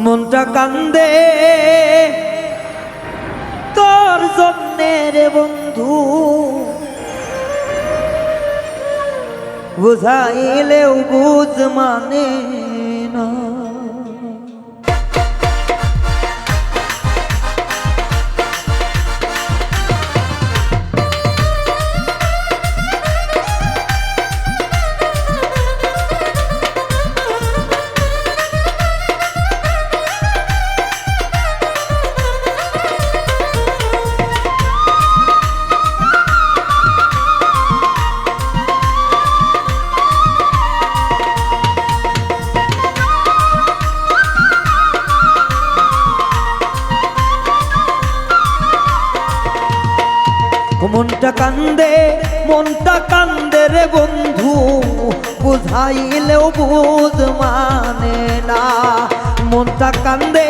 মনটা কান্দে তোর জন্যে রে বন্ধু, বুঝাইলেও বুঝ মানে না। মনটা কান্দে রে বন্ধু, বুঝাইলেও বুঝ মানে না। মনটা কান্দে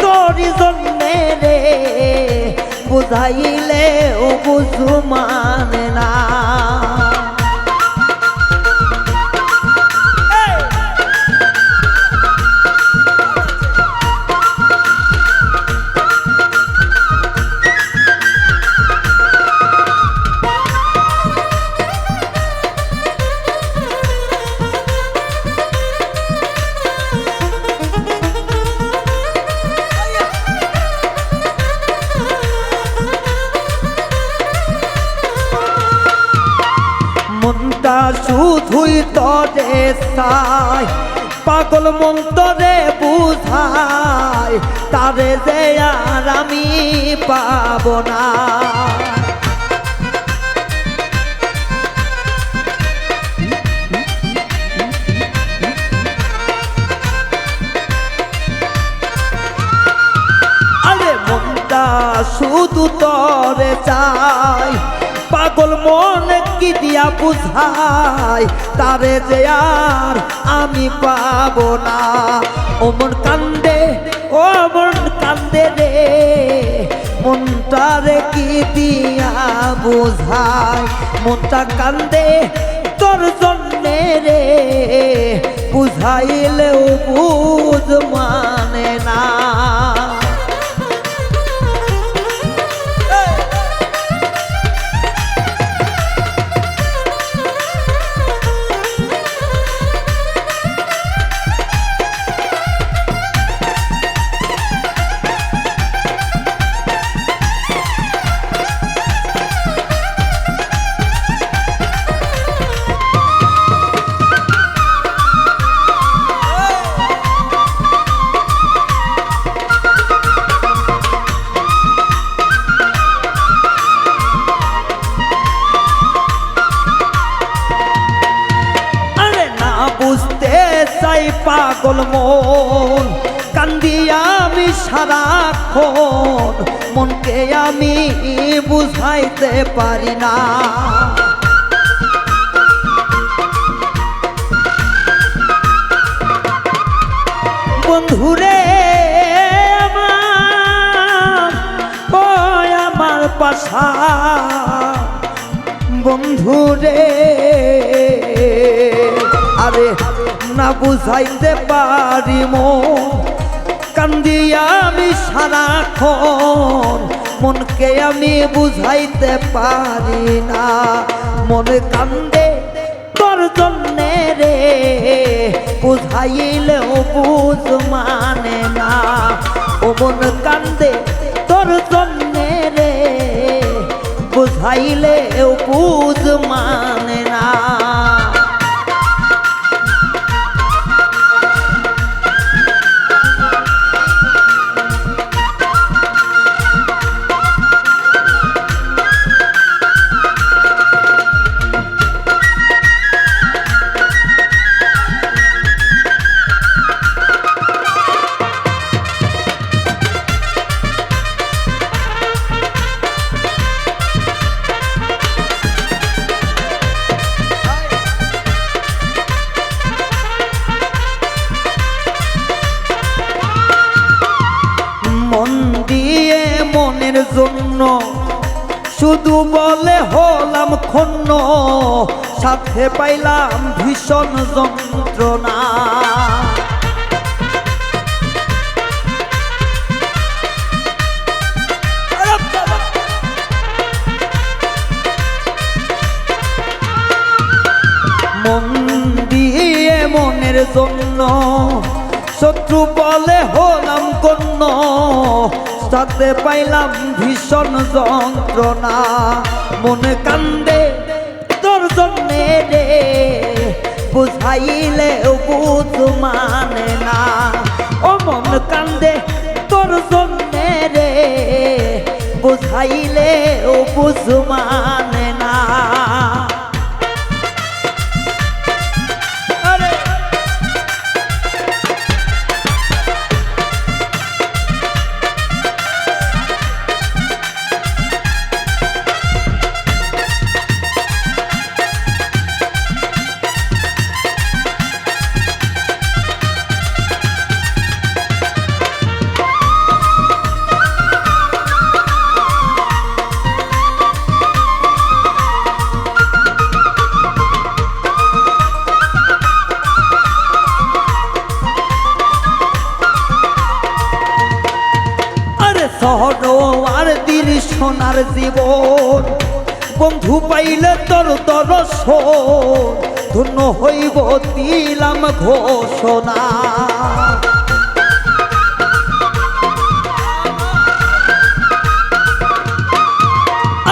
তোরই জন্যে রে, বুঝাইলেও বুঝ মানে না। মনটা শুধুই তরে চায়, পাগল মন তরে বুঝায়, তারে যে আর আমি পাব না। আরে মনটা শুধু তরে চায়, পাগল মন কি দিয়া বুঝাই, তারে যে আর আমি পাবো না। ও মন কান্দে, ও মন কান্দে রে, মনটারে কি দিয়া বুঝাই। মনটা কান্দে তোর জন্যে রে, বুঝাইলেও বুঝ মানে না। বুঝতে চাই পাগল মন, কান্দি আমি সারাক্ষণ, মনকে আমি বুঝাইতে পারি না। বন্ধুরে আমার, ও আমার পাশা বন্ধুরে, আরে না বুঝাইতে পারি মন, কান্দি আমি সারাক্ষণ, মনকে আমি বুঝাইতে পারি না। মনে কান্দে তোর জন্যে রে, বুঝাইলেও বুঝ মানে না। ও মন কান্দে তোর জন্যে রে, বুঝাইলেও বুঝ মানে না। মনের জন্য শুধু বলে হলাম ক্ষুণ্ণ, সাথে পাইলাম ভীষণ যন্ত্রণা। মনের জন্য শত্রু বলে হলাম কন্য সাথে পাইলাম ভীষণ যন্ত্রণা মন কান্দে তোর জন্যে রে বুঝাইলেও বুঝ মানে না ও মন কান্দে তোর জন্যে রে বুঝাইলেও বুঝ মানে না সহনোয়ার দিন সোনার জীবন বন্ধু পাইলে তোর দর্শন ধন্য হইব দিলাম ঘোষণা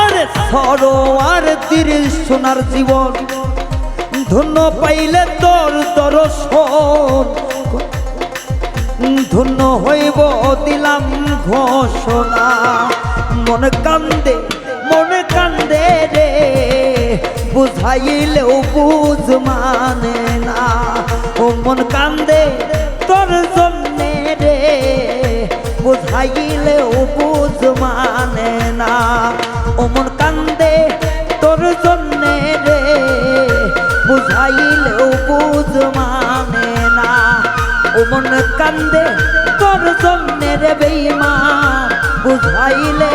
আরে সরোয়ার দিন সোনার জীবন ধন্য পাইলে তোর দর্শন ধন্য হইব দিলাম ঘোষণা মনে কান্দে রে বুঝাইলেও বুঝ মানে না ও মন কান্দে তোর জন্যে রে বুঝাইলেও বুঝ মানে না ও মন কান্দে তোর জন্যে রে বুঝাইলেও বুঝ মানে না ও মন কান্দে তোর জন্যে রে বেঈমান বুঝাইলে